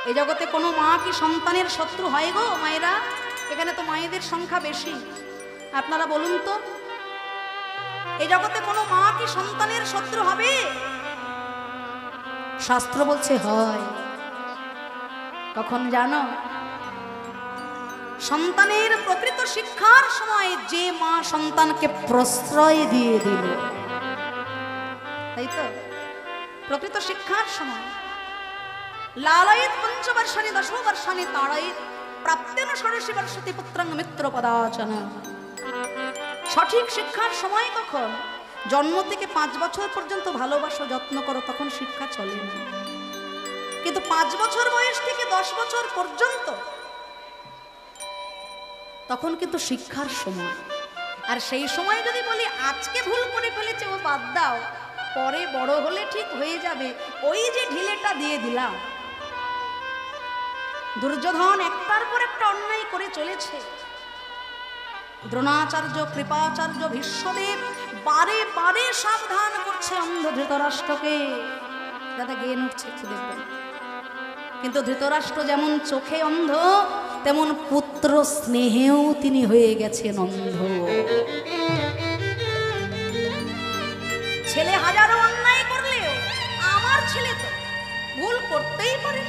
এই জগতে কোনো মা কি সন্তানের শত্রু হয় গো মায়েরা? এখানে তো মায়েদের সংখ্যা বেশি, আপনারা বলুন তো, এই জগতে কোনো মা কি সন্তানের শত্রু হবে? শাস্ত্র বলছে হয়। কখন জানো? সন্তানের প্রকৃত শিক্ষার সময় যে মা সন্তানকে প্রশ্রয় দিয়ে দিল, তাই তো? প্রকৃত শিক্ষার সময় লালয়িত পঞ্চবর্ষানি দশবর্ষানি তাড়ায়িত প্রাপ্তেন ষোড়শী বর্ষতি পুত্রং মিত্র পদাচন। সঠিক শিক্ষার সময় কখন? জন্ম থেকে 5 বছর পর্যন্ত ভালোবাসো, যত্ন করো, তখন শিক্ষা চলে না। কিন্তু 5 বছর বয়স থেকে 10 বছর পর্যন্ত তখন কিন্তু শিক্ষার সময়। আর সেই সময় যদি বলি আজকে ভুল করে ফেলেছে ও বাদ দাও, পরে বড় হলে ঠিক হয়ে যাবে, ওই যে ঢিলেটা দিয়ে দিলাম। দুর্যোধন একটার পর একটা অন্যায় করে চলেছে। দ্রোণাচার্য, কৃপাচার্য, ভীষ্মদেব বারে বারে সাবধান করছে অন্ধ ধৃতরাষ্ট্রকে, যাতে জ্ঞান উঠছে একটু দেখবেন। কিন্তু ধৃতরাষ্ট্র যেমন চোখে অন্ধ, তেমন পুত্র স্নেহেও তিনি হয়ে গেছেন অন্ধ। ছেলে হাজারো অন্যায় করলেও আমার ছেলে তো ভুল করতেই পারে।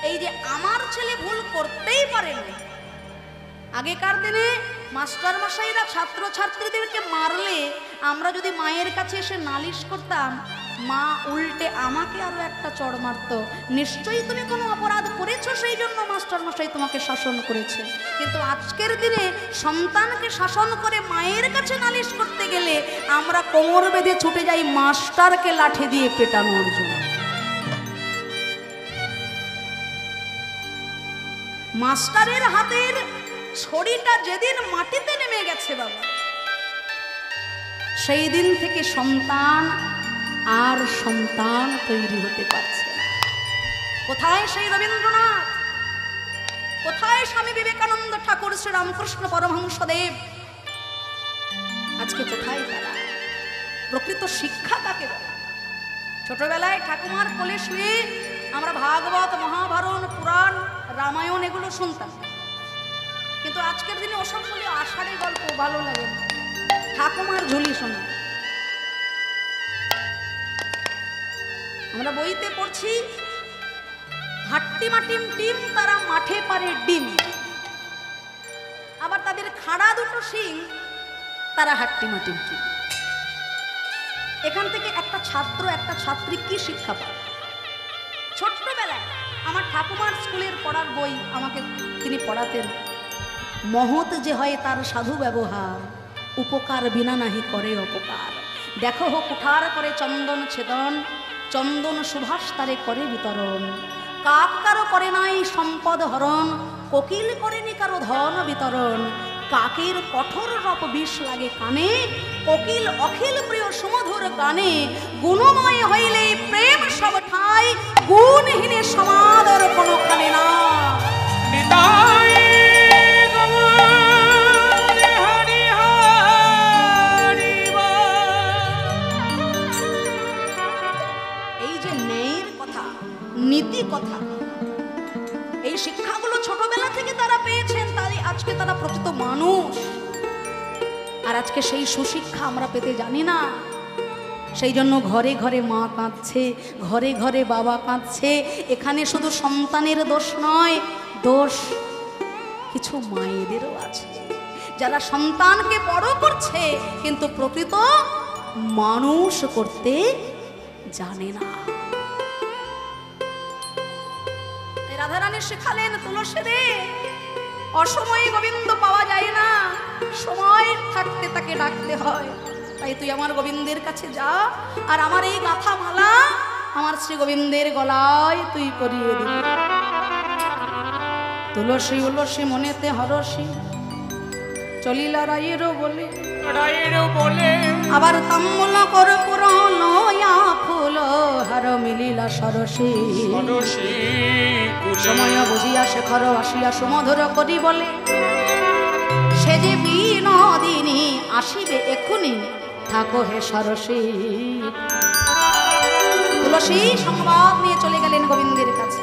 এই যে আমার ছেলে ভুল করতেই পারে না। আগেকার দিনে মাস্টার মশাইরা ছাত্র ছাত্রীদেরকে মারলে আমরা যদি মায়ের কাছে এসে নালিশ করতাম, মা উল্টে আমাকে আরো একটা চড় মারত। নিশ্চয়ই তুমি কোনো অপরাধ করেছো, সেই জন্য মাস্টার মশাই তোমাকে শাসন করেছে। কিন্তু আজকের দিনে সন্তানকে শাসন করে মায়ের কাছে নালিশ করতে গেলে আমরা কোমর বেঁধে ছুটে যাই মাস্টারকে লাঠি দিয়ে পেটানোর জন্য। মাস্টারের হাতের ছড়িটা যেদিন মাটিতে নেমে গেছে বাবা, সেই দিন থেকে সন্তান আর সন্তান তৈরি হতে পারছে না। কোথায় সেই রবীন্দ্রনাথ, কোথায় স্বামী বিবেকানন্দ ঠাকুর, শ্রী রামকৃষ্ণ পরমহংসদেব? আজকে কোথায় তারা? প্রকৃত শিক্ষা কাকে বলে? ছোটবেলায় ঠাকুমার কোলে শুয়ে আমরা ভাগবত, মহাভারত, পুরাণ, রামায়ণ এগুলো শুনতাম। কিন্তু আজকের দিনে ওসব বলে আষাঢ়ে গল্প ভালো লাগে না, ঠাকুমার ঝুলি শোনা। আমরা বইতে পড়ছি হাট্টিমা টিম টিম তারা মাঠে পারে ডিম, আবার তাদের খাড়া দুটো শিং তারা হাট্টিমা টিম টিম। এখান থেকে একটা ছাত্র একটা ছাত্রী কি শিক্ষা পায়? ছোট্টবেলায় আমার ঠাকুমার স্কুলের পড়ার বই আমাকে তিনি পড়াতেন, মহৎ যে হয় তার সাধু ব্যবহার, উপকার বিনা নাহি করে অপকার। দেখো হো কুঠার করে চন্দন ছেদন, চন্দন সুভাষ তারে করে বিতরণ। কাক কারো করে নাই সম্পদ হরণ, কোকিল করেনি কারো ধন বিতরণ। কাকের কঠোর রপ বিষ লাগে কানে, কোকিল অখিল প্রিয় সুমধুর গানে। গুণময় হইলে প্রেম সব ঠাই, গুণহীনে সমাদর কোনোখানে না। এই যে ন্যায়ের কথা, নীতি কথা, এই শিক্ষাগুলো ছোটবেলা থেকে তারা পেয়েছেন, তাই আজকে তারা প্রকৃত মানুষ। আর আজকে সেই সুশিক্ষা আমরা পেতে জানি না। সেই জন্য ঘরে ঘরে মা কাঁদছে, ঘরে ঘরে বাবা কাঁদছে। এখানে শুধু সন্তানের দোষ নয়, দোষ কিছু মায়েদেরও আছে, যারা সন্তানকে বড় করছে কিন্তু প্রকৃত মানুষ করতে জানে না। রাধারানী শেখালেন, তুলসী রে, অসময়ে গোবিন্দ পাওয়া যায় না, সময় থাকতে তাকে ডাকতে হয়। তাই তুই আমার গোবিন্দের কাছে যা, আর আমার এই গাথা মালা আমার শ্রী গোবিন্দের গলায় তুই পরিয়ে দিবি। তুলসী উলসী মনেতে হরসী, চলিলা রায়ের বলে, আবার তাম্বুল কর্পূর নয়া ফুল হার মিলিলা সরসী। সময় বুঝিয়া শেখর আসিয়া সুমধুর করি বলে, সে যে বিনোদিনী আসিবে এক্ষুনি, থাকো হে সরসী। তুলসী সংবাদ নিয়ে চলে গেলেন গোবিন্দের কাছে।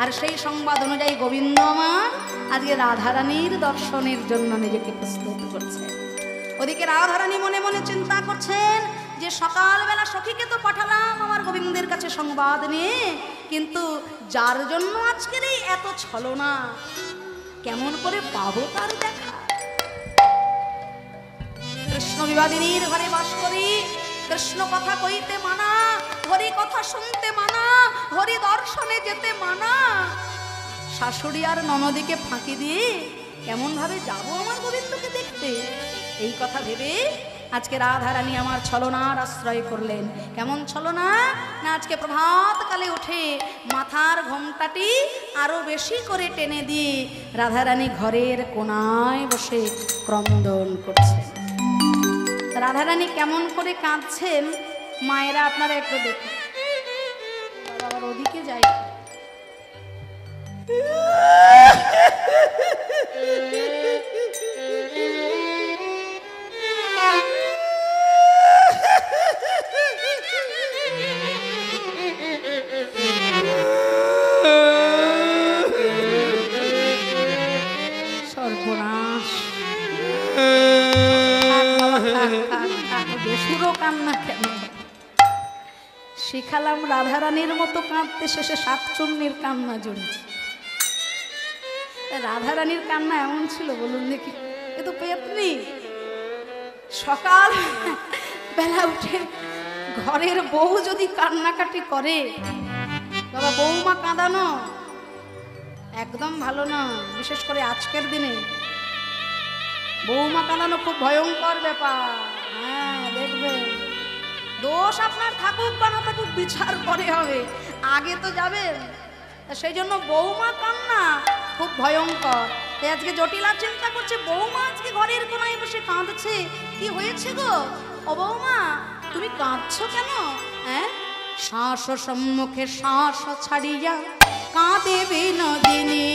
আর সেই সংবাদ অনুযায়ী গোবিন্দ আমার আজকে রাধারানীর দর্শনের জন্য নিজেকে প্রস্তুত করছে। ওদিকে রাধারানী মনে মনে চিন্তা করছেন যে সকালবেলা সখীকে তো পাঠালাম আমার গোবিন্দের কাছে সংবাদ নিয়ে, কিন্তু যার জন্য আজকের এই এত ছলনা, কেমন করে পাবো তার দেখা। কৃষ্ণ বিবাদিনীর ঘরে বাস করি, কৃষ্ণ কথা কইতে মানা, হরি কথা শুনতে মানা, হরি দর্শনে যেতে মানা, শাশুড়ি আর ননদিকে ফাঁকি দিয়ে কেমন ভাবে যাবো আমার গোবিন্দকে দেখতে। এই কথা ভেবে আজকে রাধারানী আমার ছলনার আশ্রয় করলেন। কেমন ছলনা না, আজকে প্রভাত কালে উঠে মাথার ঘোমটাটি আরো বেশি করে টেনে দিয়ে রাধারানী ঘরের কোনায় বসে ক্রন্দন করছেন। রাধারানী কেমন করে কাঁদছেন মায়েরা আপনারা একটু দেখুন। আবার ওদিকে যাই, সর্বনাশ, বেসুরো কান্না কেন শিখালাম? রাধারানীর মতো কাঁদতে, শেষে শাকচুন্নির কান্না জড়িয়েছে। রাধারানীর কান্না এমন ছিল বলুন দেখি, এ তো পেতনি। সকাল বেলা উঠে ঘরের বউ যদি কান্নাকাটি করে, বাবা বৌমা কাঁদানো একদম ভালো না। বিশেষ করে আজকের দিনে বৌমা কাঁদানো খুব ভয়ঙ্কর ব্যাপার। হ্যাঁ দেখবেন, দোষ আপনার থাকুক বা না থাকুক বিচার পরে হবে, আগে তো যাবেন। সেই জন্য বৌমা কান্না খুব ভয়ঙ্কর। তাই আজকে জটিলা চিন্তা করছে, বৌমা আজকে ঘরের কোনায় বসে কাঁদছে। কি হয়েছে গো ও বৌমা, তুমি কাঁদছো কেন? হ্যাঁ, শ্বাস সম্মুখে শ্বাস ছাড়িয়া কাঁদে বিনোদিনী,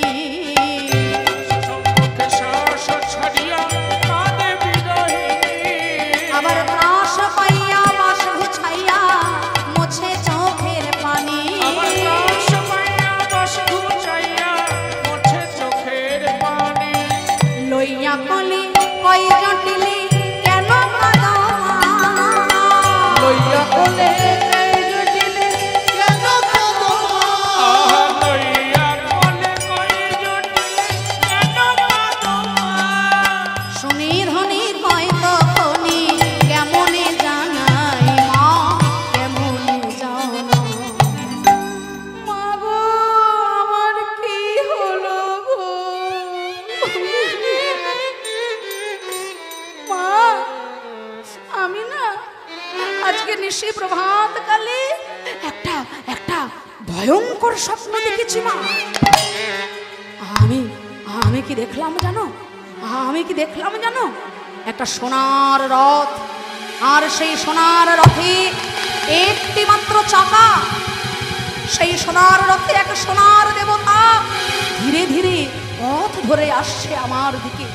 আবার ত্রাস পাইয়া বাস গুছাইয়া মুছে চোখের পানি, লইয়া কলি কই জটিলি কেন কাঁদো, লইয়া কলি প্রভাত কালে একটা ভয়ঙ্কর স্বপ্ন দেখেছি মা। আমি কি দেখলাম জানো? একটা সোনার রথ, আর সেই সোনার রথে একটি মাত্র চাকা। সেই সোনার রথে এক সোনার দেবতা ধীরে ধীরে পথ ধরে আসছে আমার দিকে।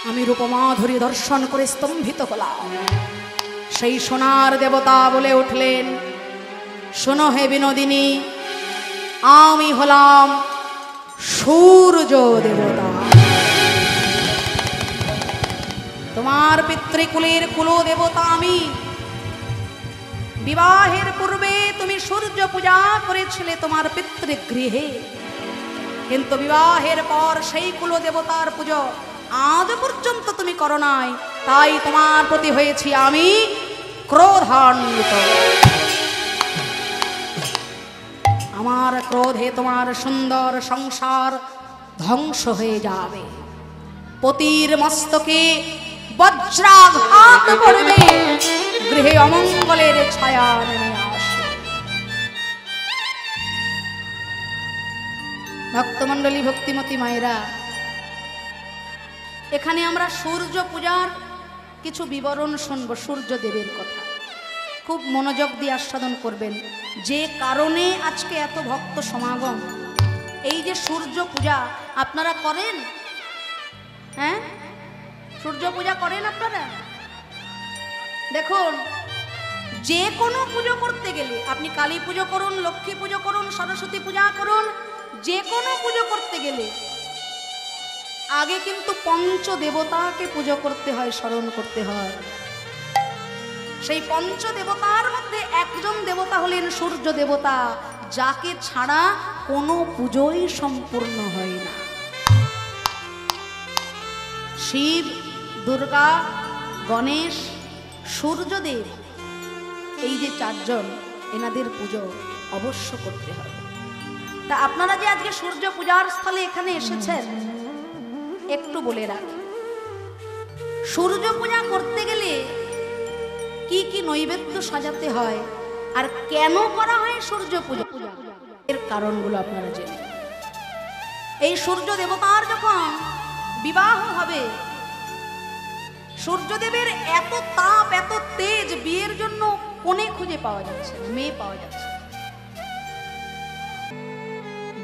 আমি রূপমাধুরী দর্শন করে স্তম্ভিত হলাম। সেই সোনার দেবতা বলে উঠলেন, শোনো হে বিনোদিনী, আমি হলাম সূর্য দেবতা। তোমার পিতৃকুলের কুলদেবতা আমি। বিবাহের পূর্বে তুমি সূর্য পূজা করেছিলে তোমার পিতৃগৃহে, কিন্তু বিবাহের পর সেই কুলদেবতার পুজো আজ পর্যন্ত তুমি করো নাই। তাই তোমার প্রতি হয়েছি আমি ক্রোধান্বিত। আমার ক্রোধে তোমার সুন্দর সংসার ধ্বংস হয়ে যাবে। পতির মস্তকে বজ্রাঘাত পড়বে, গৃহে অমঙ্গলের ছায়া নেমে আসে। ভক্তমণ্ডলী, ভক্তিমতী মায়েরা, এখানে আমরা সূর্য পূজার কিছু বিবরণ শুনব। সূর্যদেবের কথা খুব মনোযোগ দিয়ে আস্বাদন করবেন। যে কারণে আজকে এত ভক্ত সমাগম, এই যে সূর্য পূজা আপনারা করেন, হ্যাঁ সূর্য পূজা করেন আপনারা? দেখুন, যে কোনো পুজো করতে গেলে, আপনি কালী পুজো করুন, লক্ষ্মী পুজো করুন, সরস্বতী পূজা করুন, যে কোনো পুজো করতে গেলে আগে কিন্তু পঞ্চদেবতাকে পুজো করতে হয়, স্মরণ করতে হয়। সেই পঞ্চদেবতার মধ্যে একজন দেবতা হলেন সূর্য দেবতা, যাকে ছাড়া কোনো পুজোই সম্পূর্ণ হয় না। শিব, দুর্গা, গণেশ, সূর্যদেব, এই যে চারজন, এনাদের পুজো অবশ্য করতে হবে। তা আপনারা যে আজকে সূর্য পূজার স্থলে এখানে এসেছেন, একটু বলে রাখি, সূর্য পূজা করতে গেলে কি কি নৈবেদ্য সাজাতে হয় আর কেন করা হয় সূর্য পূজা, এর কারণগুলো আপনারা জেনে। এই সূর্য দেবতার যখন বিবাহ হবে, সূর্যদেবের এত তাপ, এত তেজ, বিয়ের জন্য কোণে খুঁজে পাওয়া যাচ্ছে, মেয়ে পাওয়া যাচ্ছে।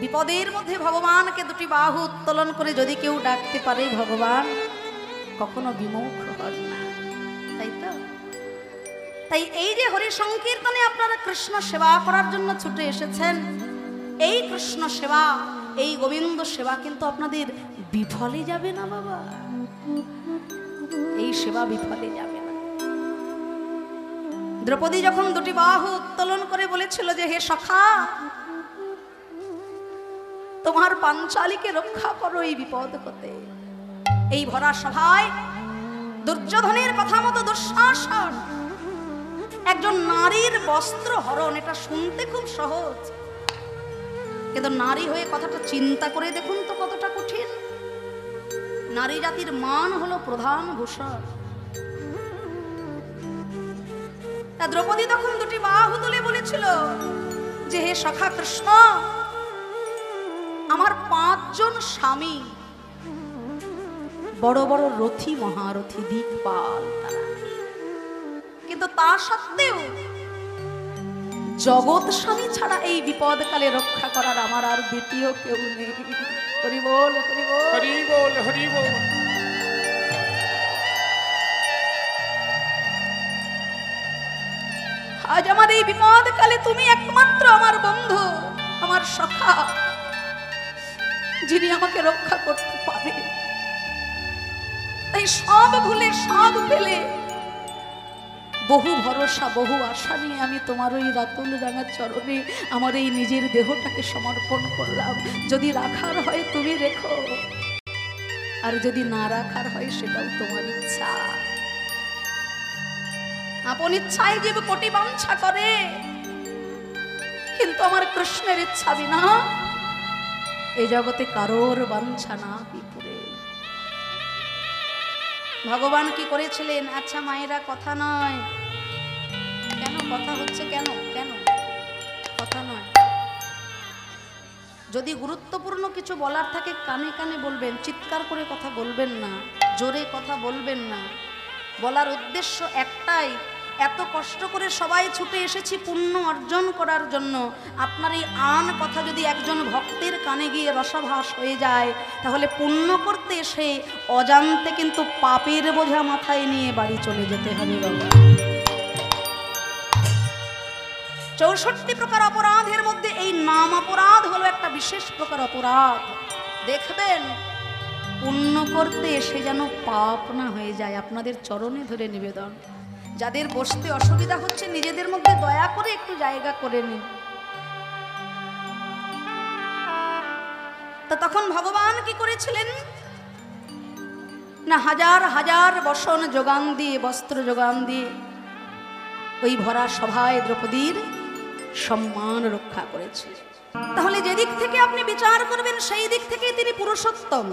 বিপদের মধ্যে ভগবানকে দুটি বাহু উত্তোলন করে যদি কেউ ডাকতে পারে, ভগবান কখনো বিমুখ হন না, তাই তো? তাই এই যে হরি সংকীর্তনে আপনারা কৃষ্ণ সেবা করার জন্য ছুটে এসেছেন, এই কৃষ্ণ সেবা, এই গোবিন্দ সেবা কিন্তু আপনাদের বিফলে যাবে না বাবা, এই সেবা বিফলে যাবে না। দ্রৌপদী যখন দুটি বাহু উত্তোলন করে বলেছিল যে হে সখা, তোমার পাঞ্চালীকে রক্ষা করো এই বিপদ হতে, এই ভরা সভায় দুর্যোধনের কথা মতো দুঃশাসন, একজন নারীর বস্ত্র হরণ, এটা শুনতে খুব সহজ, কিন্তু নারী হয়ে কথাটা চিন্তা করে দেখুন তো কতটা কঠিন। নারী জাতির মান হলো প্রধান ভূষণ। তা দ্রৌপদী তখন দুটি বাহু তুলে বলেছিল যে হে সখা কৃষ্ণ, আমার 5 জন স্বামী, বড় বড় রথী, মহারথী, দিকপাল তারা, কিন্তু তা সত্ত্বেও জগৎ স্বামী ছাড়া এই বিপদকালে রক্ষা করার আমার আর দ্বিতীয় কেউ নেই। হরি বল, হরি বল, হরি বল, হরি বল। আজ আমার এই বিপদকালে তুমি একমাত্র আমার বন্ধু, আমার সখা, যিনি আমাকে রক্ষা করতে পারে। তাই সব ভুলে, সব ফেলে, বহু ভরসা, বহু আশা নিয়ে আমি তোমার ওই রাতুল রাঙা চরণে আমার এই নিজের দেহটাকে সমর্পণ করলাম। যদি রাখার হয় তুমি রেখো, আর যদি না রাখার হয় সেটাও তোমার ইচ্ছা। আপন ইচ্ছায় জীব কোটি বাঞ্ছা করে, কিন্তু আমার কৃষ্ণের ইচ্ছা বিনা এই জগতে কারোর বাঞ্ছা না বিপুরে। ভগবান কি করেছিলেন? আচ্ছা মায়েরা, কথা নয়, কেন কথা হচ্ছে, কেন কেন কথা নয়? যদি গুরুত্বপূর্ণ কিছু বলার থাকে কানে কানে বলবেন, চিৎকার করে কথা বলবেন না, জোরে কথা বলবেন না। বলার উদ্দেশ্য একটাই, এত কষ্ট করে সবাই ছুটে এসেছি পুণ্য অর্জন করার জন্য। আপনার এই আন কথা যদি একজন ভক্তের কানে গিয়ে রসভাস হয়ে যায়, তাহলে পুণ্য করতে এসে অজান্তে কিন্তু পাপের বোঝা মাথায় নিয়ে বাড়ি চলে যেতে হবে বাবা। 64 প্রকার অপরাধের মধ্যে এই নাম অপরাধ হলো একটা বিশেষ প্রকার অপরাধ। দেখবেন পুণ্য করতে এসে যেন পাপ না হয়ে যায়। আপনাদের চরণে ধরে নিবেদন, যাদের বসতে অসুবিধা হচ্ছে নিজেদের মধ্যে দয়া করে একটু জায়গা করে নিন। তা তখন ভগবান কি করেছিলেন না, হাজার হাজার বসন যোগান দিয়ে, বস্ত্র যোগান দিয়ে ওই ভরা সভায় দ্রৌপদীর সম্মান রক্ষা করেছে। তাহলে যেদিক থেকে আপনি বিচার করবেন সেই দিক থেকেই তিনি পুরুষোত্তম,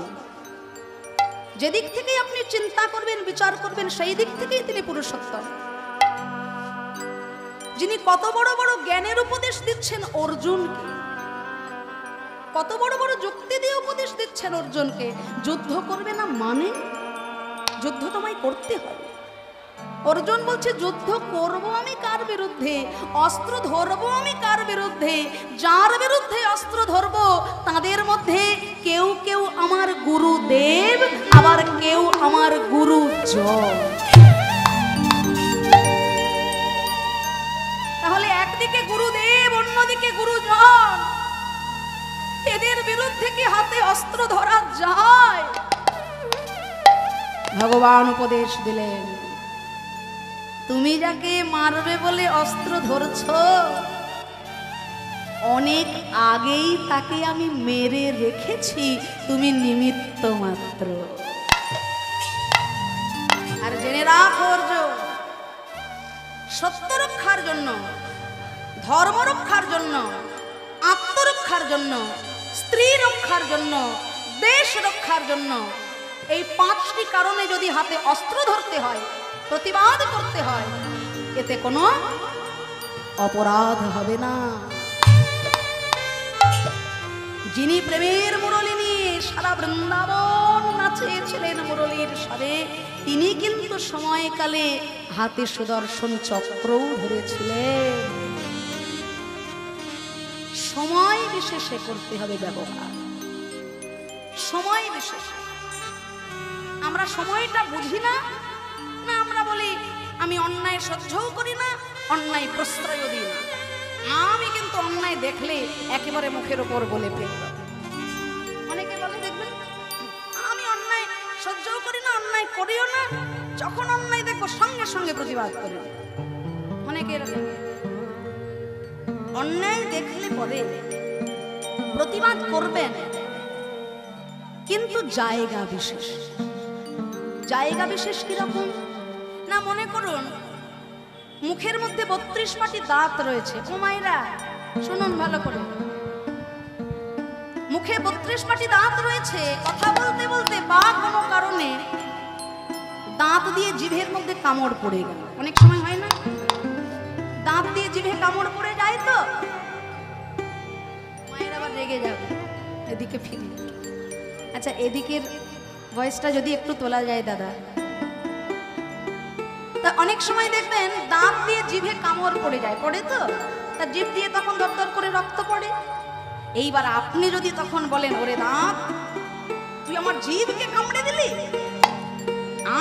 যেদিক থেকে আপনি চিন্তা করবেন, বিচার করবেন, সেই দিক থেকেই তিনি পুরুষোত্তম। যিনি কত বড় বড় জ্ঞানের উপদেশ দিচ্ছেন অর্জুনকে, কত বড় বড় যুক্তি দিয়ে উপদেশ দিচ্ছেন অর্জুনকে, যুদ্ধ করবে না মানে? যুদ্ধ তোমায় করতে হবে। অর্জুন বলছে যুদ্ধ করব আমি কার বিরুদ্ধে, অস্ত্র ধরবো আমি কার বিরুদ্ধে? যার বিরুদ্ধে অস্ত্র ধরবো তাদের মধ্যে কেউ কেউ আমার গুরুদেব, আবার কেউ আমার গুরুজন। একদিকে গুরুদেব, অন্যদিকে গুরুজন, এদের বিরুদ্ধে কি হাতে অস্ত্র ধরা যায়? ভগবান উপদেশ দিলেন, তুমি যাকে মারবে বলে অস্ত্র ধরছো, অনেক আগেই তাকে আমি মেরে রেখেছি, তুমি নিমিত্ত মাত্র। আর জেনে রাখো অর্জুন, সত্য রক্ষার জন্য, ধর্ম রক্ষার জন্য, আত্মরক্ষার জন্য, স্ত্রী রক্ষার জন্য, দেশ রক্ষার জন্য, এই 5টি কারণে যদি হাতে অস্ত্র ধরতে হয়, প্রতিবাদ করতে হয়, এতে কোনো অপরাধ হবে না। যিনি প্রেমের মুরলী নিয়ে সারা বৃন্দাবন নাচিয়েছিলেন মুরলীর স্বরে, তিনি কিন্তু সময়কালে হাতে সুদর্শন চক্রও ধরেছিলেন। সময় বিশেষে করতে হবে ব্যবহার, সময় বিশেষে। আমরা সময়টা বুঝি না, না আমরা বলি আমি অন্যায় সহ্যও করি না, অন্যায় প্রশ্রয়ও দিই না। আমি কিন্তু অন্যায় দেখলে একেবারে মুখের ওপর বলে ফেলব। অনেকে বলে দেখবেন আমি অন্যায় সহ্যও করি না, অন্যায় করিও না, যখন অন্যায় দেখবো সঙ্গে সঙ্গে প্রতিবাদ করি। অনেকে এরকম অন্যায় দেখলে পরে প্রতিবাদ করবেন, কিন্তু জায়গা বিশেষ। জায়গা বিশেষ কিরকম না, মনে করুন মুখের মধ্যে 32টি দাঁত রয়েছে। ও মায়েরা শুনুন ভালো করে, মুখে 32টি দাঁত রয়েছে, কথা বলতে বলতে বা কোনো কারণে দাঁত দিয়ে জিভের মধ্যে কামড় পড়ে গেল। অনেক সময় হয় না, দাঁত দিয়ে জিভে কামড় পড়ে যায়, তো মায়ের আবার রেগে যাবে। এদিকে ফিরি, আচ্ছা এদিকের ভয়েসটা যদি একটু তোলা যায় দাদা। তা অনেক সময় দেখবেন দাঁত দিয়ে জিভে কামড় পড়ে যায়, পড়ে তো, তা জিভ দিয়ে তখন দরদর করে রক্ত পড়ে। এইবার আপনি যদি তখন বলেন, ওরে দাঁত তুই আমার জিভকে কামড়ে দিলি,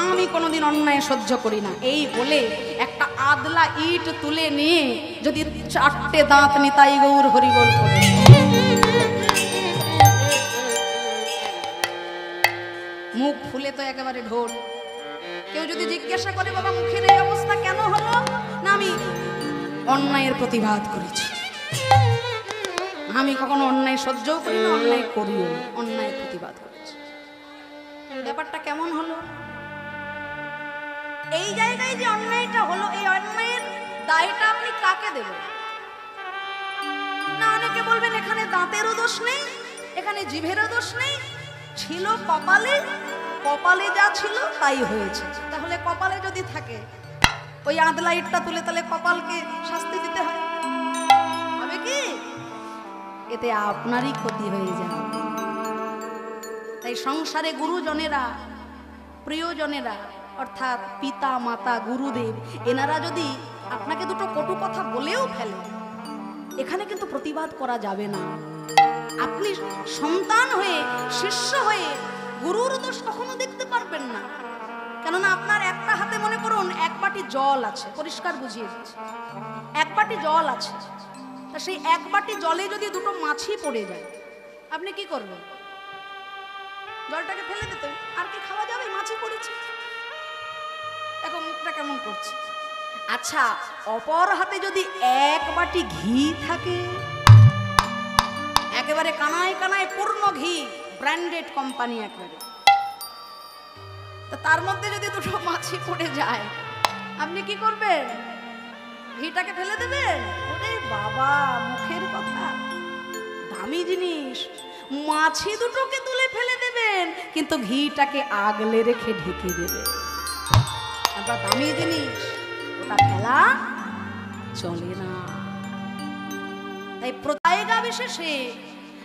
আমি কোনোদিন অন্যায় সহ্য করি না, এই বলে একটা আদলা ইট তুলে নিয়ে যদি 4টে দাঁত নিতাই গৌর হরি বল করে, মুখ ফুলে তো একেবারে ঢোল। কেউ যদি জিজ্ঞাসা করে বাবা মুখের এই অবস্থা কেন হলো, না আমি অন্যায়ের প্রতিবাদ করেছি, আমি কখনো অন্যায় সহ্যও করি না, অন্যায় করিও না, অন্যায়ের প্রতিবাদ করেছি। ব্যাপারটা কেমন হলো? এই জায়গায় যে অন্যায়টা হলো, এই অন্যায়ের দায়টা আপনি কাকে দেবেন? না অনেকে বলবেন এখানে দাঁতেরও দোষ নেই, এখানে জিভেরও দোষ নেই, ছিল কপালে, কপালে যা ছিল তাই হয়েছে। তাহলে কপালে যদি থাকে ওই আদলা ইটটা তুলে তাহলে কপালকে শাস্তি দিতে হয়, হবে কি? এতে আপনারই ক্ষতি হয়ে যাবে। তাই সংসারে গুরুজনেরা, প্রিয়জনেরা অর্থাৎ পিতা মাতা গুরুদেব, এনারা যদি আপনাকে দুটো কটু কথা বলেও ফেলে, এখানে কিন্তু প্রতিবাদ করা যাবে না। আপনি সন্তান হয়ে, শিষ্য হয়ে গুরুর দোষ কখনো দেখতে পারবেন না, কেননা আপনার একটা হাতে মনে করুন 1 বাটি জল আছে, পরিষ্কার বুঝিয়ে দিচ্ছি, 1 বাটি জল আছে, তা সেই 1 বাটি জলে যদি দুটো মাছি পড়ে যায়, আপনি কি করবেন? জলটাকে ফেলে দিতেন, আর কি খাওয়া যাবে? মাছি পড়েছে, এখন মুখটা কেমন করছে। আচ্ছা অপর হাতে যদি 1 বাটি ঘি থাকে, একেবারে কানায় কানায় পূর্ণ ঘি, ব্র্যান্ডেড কোম্পানি একেবারে, তার মধ্যে যদি দুটো মাছি পড়ে যায়, আপনি কি করবেন? ঘিটাকে ফেলে দেবেন? ওরে বাবা, মুখের কথা, দামি জিনিস, মাছি দুটোকে তুলে ফেলে দেবেন, কিন্তু ঘিটাকে আগলে রেখে ঢেকে দেবেন। একটা দামি জিনিস, ওটা ফেলা চলে না। তাই জায়গা বিশেষে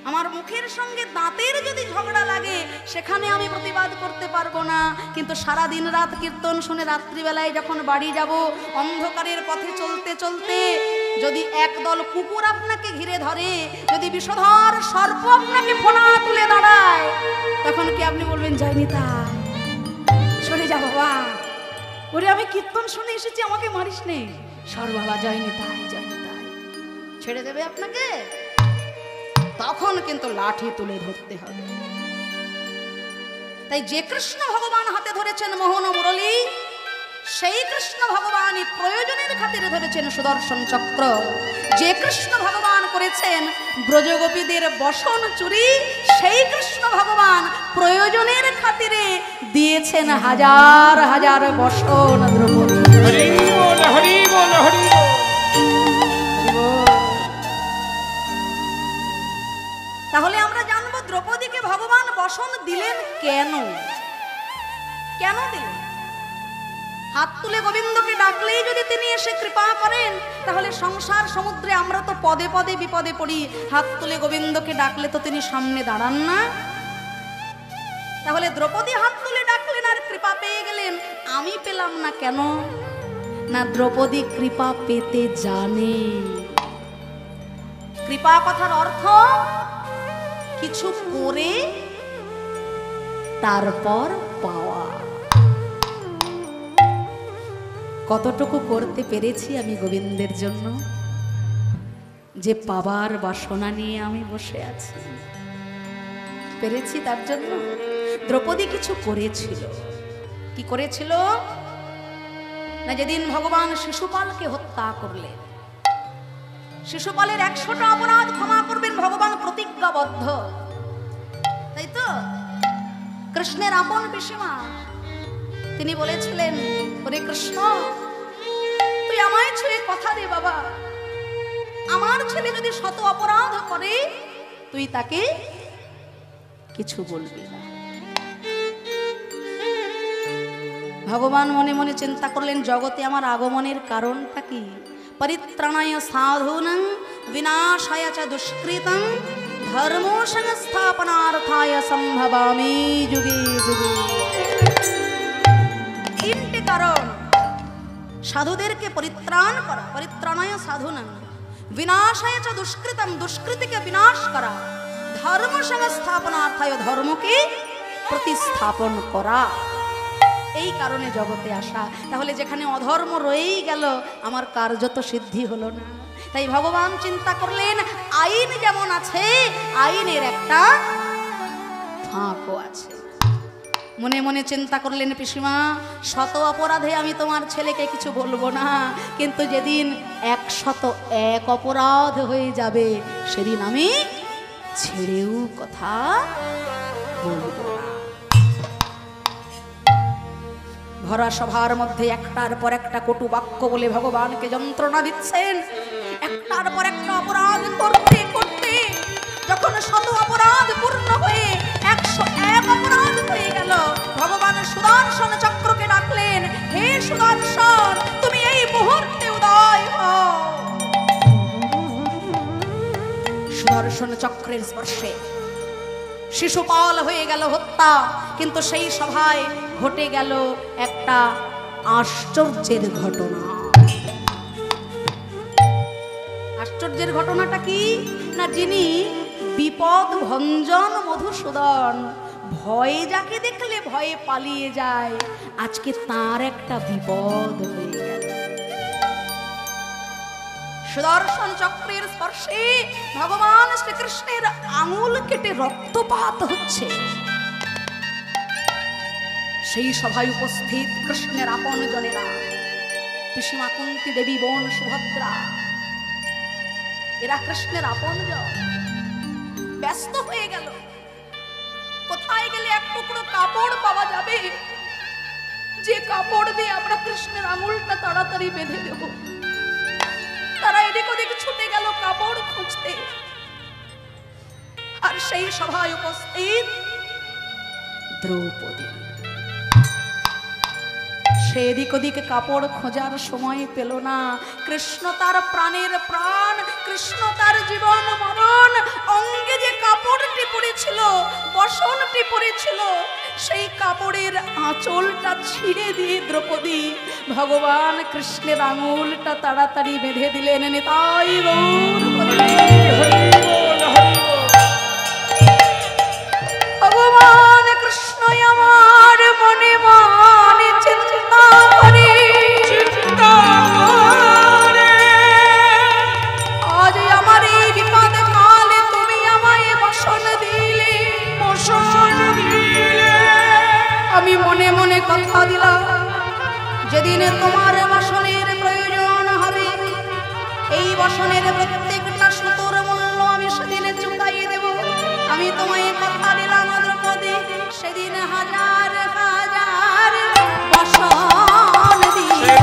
আমার মুখের সঙ্গে দাঁতের যদি ঝগড়া লাগে, সেখানে আমি প্রতিবাদ করতে পারবো না, কিন্তু সারা দিন রাত কীর্তন শুনে রাত্রিবেলায় যখন বাড়ি যাব, অন্ধকারের পথে চলতে চলতে যদি একদল কুকুর আপনাকে ঘিরে ধরে, যদি বিষধর সর্প আপনাকে ফোনা তুলে দাঁড়ায়, তখন কি আপনি বলবেন যাইনি তাই, সরে যা বাবা, ওরে আমি কীর্তন শুনে এসেছি, আমাকে মারিস নে, সর বাবা, যাইনি তাই, যাইনি তাই। ছেড়ে দেবে আপনাকে? তখন কিন্তু লাঠি তুলে ধরতে হবে। তাই যে কৃষ্ণ ভগবান হাতে ধরেছেন মোহন মুরলী, সেই কৃষ্ণ ভগবানই প্রয়োজনের খাতিরে ধরেছেন সুদর্শন চক্র। যে কৃষ্ণ ভগবান করেছেন ব্রজগোপীদের বসন চুরি, সেই কৃষ্ণ ভগবান প্রয়োজনের খাতিরে দিয়েছেন হাজার হাজার বসন দ্রৌপদী। হরি বল, হরি বল, হরি বল। তাহলে আমরা জানবো দ্রৌপদীকে ভগবান বসন দিলেন কেন? কেন দিলেন? হাত তুলে গোবিন্দকে ডাকলেই যদি তিনি এসে কৃপা করেন, তাহলে সংসার সমুদ্রে আমরা তো পদে পদে বিপদে পড়ি। হাত তুলে গোবিন্দকে ডাকলে তো তিনি সামনে দাঁড়ান না। তাহলে দ্রৌপদী হাত তুলে ডাকলেন আর কৃপা পেয়ে গেলেন, আমি পেলাম না কেন? না, দ্রৌপদী কৃপা পেতে জানে। কৃপা কথার অর্থ কিছু করে তারপর পাওয়া। কতটুকু করতে পেরেছি আমি গোবিন্দের জন্য, যে পাবার বাসনা নিয়ে আমি বসে আছি? পেরেছি তার জন্য? দ্রৌপদী কিছু করেছিল। কি করেছিল? না, যেদিন ভগবান শিশুপালকে হত্যা করলেন, শিশুপালের 100টা অপরাধ ক্ষমা করবেন ভগবান প্রতিজ্ঞাবদ্ধ, তাই তো? কৃষ্ণের আপন পিসিমা তিনি বলেছিলেন, ওরে কৃষ্ণ, তুই আমায় ছুঁয়ে কথা দে বাবা, আমার ছেলে যদি শত অপরাধ করে তুই তাকে কিছু বলবি না। ভগবান মনে মনে চিন্তা করলেন, জগতে আমার আগমনের কারণটা কি? পরিত্রাণায় সাধূনাং বিনাশায় চ দুষ্কৃতং ধর্ম সংস্থাপনার্থায় সম্ভবামি যুগে যুগে। তিনটি কারণ: সাধুদেরকে পরিত্রাণ করা, পরিত্রাণায় সাধূনাং, বিনাশায় চ দুষ্কৃতং, দুষ্কৃতিকে বিনাশ করা, ধর্ম সংস্থাপনার্থায়, ধর্মকে প্রতিস্থাপন করা। এই কারণে জগতে আসা। তাহলে যেখানে অধর্ম রয়েই গেল, আমার কার্য তো সিদ্ধি হলো না। তাই ভগবান চিন্তা করলেন, আইন যেমন আছে, আইনের একটা ফাঁকও আছে। মনে মনে চিন্তা করলেন, পিসিমা, শত অপরাধে আমি তোমার ছেলেকে কিছু বলবো না, কিন্তু যেদিন 101 অপরাধ হয়ে যাবে সেদিন আমি ছেড়েও কথা বলবো না। ভরা সভার মধ্যে একটার পর একটা কটু বাক্য বলে ভগবানকে যন্ত্রণা দিচ্ছেন। একটার পর একটা অপরাধ করতে করতে যখন শত অপরাধ পূর্ণ হয়ে 101 অপরাধ হয়ে গেল, ভগবান সুদর্শন চক্রকে ডাকলেন, হে সুদর্শন, তুমি এই মুহূর্তে উদয় হও। সুদর্শন চক্রের স্পর্শে শিশুপাল হয়ে গেল হত্যা, কিন্তু সেই সভায় ঘটে গেল একটা আশ্চর্যের ঘটনা। আশ্চর্যের ঘটনাটা কি? না, যিনি বিপদ ভঞ্জন মধুসূদন, ভয়ে যাকে দেখলে ভয়ে পালিয়ে যায়, আজকে তার একটা বিপদ হয়ে গেল। সুদর্শন চক্রের স্পর্শে ভগবান শ্রীকৃষ্ণের আঙুল কেটে রক্তপাত হচ্ছে। সেই সভায় উপস্থিত কৃষ্ণের আপন জনেরা, পিসিমা কুন্তী দেবী, বোন সুভদ্রা, এরা কৃষ্ণের আপন জন। ব্যস্ত হয়ে গেল, কোথায় গেলে এক টুকরো কাপড় পাওয়া যাবে, যে কাপড় দিয়ে আমরা কৃষ্ণের আঙুলটা তাড়াতাড়ি বেঁধে দেব। তারা এদিক ওদিক ছুটে গেল কাপড় খুঁজতে। আর সেই সভায় উপস্থিত দ্রৌপদী। সে এদিক ওদিকে কাপড় খোঁজার সময় পেল না। কৃষ্ণ তার প্রাণের প্রাণ, কৃষ্ণ তার জীবন মরণ। অঙ্গে যে কাপড়টি পড়েছিল, বসনটি পড়েছিল, সেই কাপড়ের আঁচলটা ছিঁড়ে দিয়ে দ্রৌপদী ভগবান কৃষ্ণের আঙুলটা তাড়াতাড়ি বেঁধে দিলেন। নিতাই গৌর ভগবান কৃষ্ণ আমার মনে মানে চিন্তা করে, আজ যেদিন তোমার বসনের প্রয়োজন হবে, এই বসনের প্রত্যেকটা সুতোর মূল্য আমি সেদিন চুকাইয়ে দেব। আমি তোমায় কথা দিলাম দ্রৌপদী, সেদিন হাজার হাজার বসন দিয়ে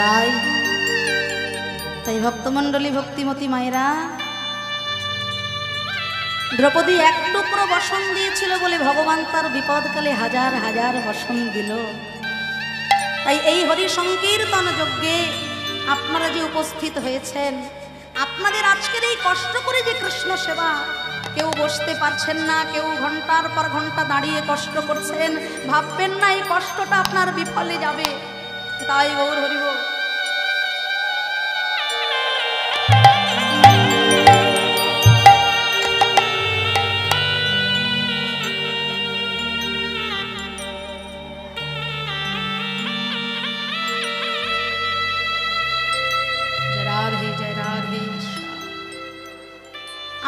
তাই তাই ভক্তমণ্ডলী ভক্তিমতী মায়েরা, দ্রৌপদী এক টুকরো বসন দিয়েছিল বলে ভগবান তার বিপদকালে হাজার হাজার বসন দিল। তাই এই হরি সংকীর্তন যজ্ঞে আপনারা যে উপস্থিত হয়েছেন, আপনাদের আজকের এই কষ্ট করে যে কৃষ্ণ সেবা, কেউ বসতে পারছেন না, কেউ ঘন্টার পর ঘন্টা দাঁড়িয়ে কষ্ট করছেন, ভাববেন না এই কষ্টটা আপনার বিফলে যাবে। তাই গৌর হরিব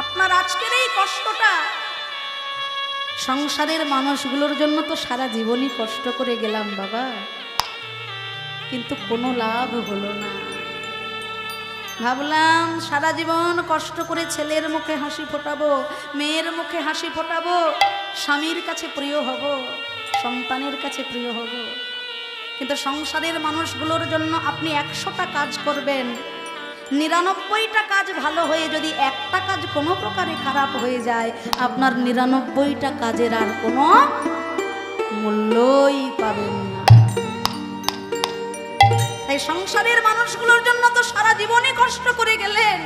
আপনার আজকের এই কষ্টটা সংসারের মানুষগুলোর জন্য তো সারা জীবনই কষ্ট করে গেলাম বাবা, কিন্তু কোনো লাভ হলো না। ভাবলাম সারা জীবন কষ্ট করে ছেলের মুখে হাসি ফোটাবো, মেয়ের মুখে হাসি ফোটাবো, স্বামীর কাছে প্রিয় হব, সন্তানের কাছে প্রিয় হব, কিন্তু সংসারের মানুষগুলোর জন্য আপনি 100টা কাজ করবেন, 99টা কাজ ভালো হয়ে যদি একটা কাজ কোনো প্রকারে খারাপ হয়ে যায়, আপনার 99টা কাজের আর কোনো মূল্যই পাবেন না। তাই সংসারের মানুষগুলোর জন্য তো সারা জীবনে কষ্ট করে গেলেন,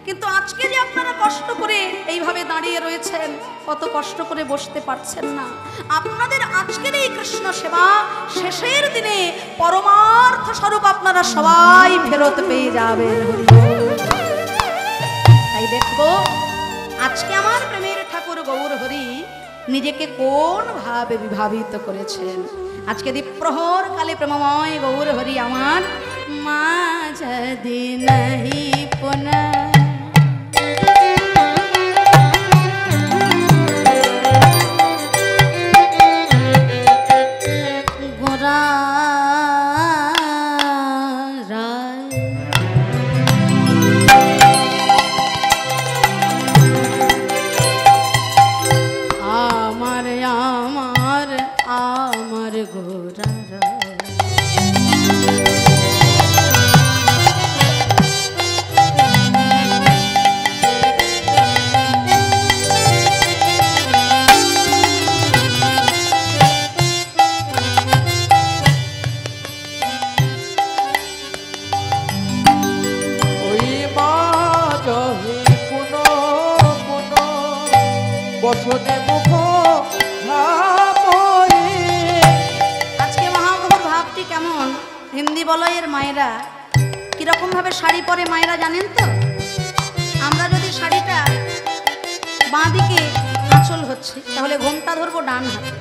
কিন্তু আজকে যে আপনারা কষ্ট করে এইভাবে দাঁড়িয়ে রয়েছেন, কত কষ্ট করে বসতে পারছেন না, আপনাদের আজকের এই কৃষ্ণ সেবা শেষের দিনে পরমার্থ স্বরূপ আপনারা সবাই ফেরত পেয়ে যাবেন। তাই দেখবো আজকে আমার প্রেমের ঠাকুর গৌর হরি নিজেকে কোন ভাবে বিভাবিত করেছেন। আজকে দ্বীপ্রহর কালে প্রেমময় গৌর হরি আমার মাঝ দিন পুনঃ আজকে মহাপ্রভুর ভাবটি কেমন, হিন্দি বলয়ের মায়েরা কিরকম ভাবে শাড়ি পরে মায়েরা জানেন তো? আমরা যদি শাড়িটা বাঁ দিকে আঁচল হচ্ছে, তাহলে ঘোমটা ধরবো ডান হাতে।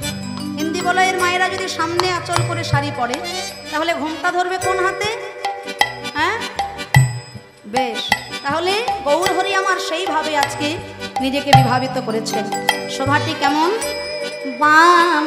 হিন্দি বলয়ের মায়েরা যদি সামনে আঁচল করে শাড়ি পরে, তাহলে ঘোমটা ধরবে কোন হাতে? হ্যাঁ, বেশ। তাহলে গৌরহরি আমার সেইভাবে আজকে নিজেকে বিভাবিত করেছেন। শোভাটি কেমন? বাম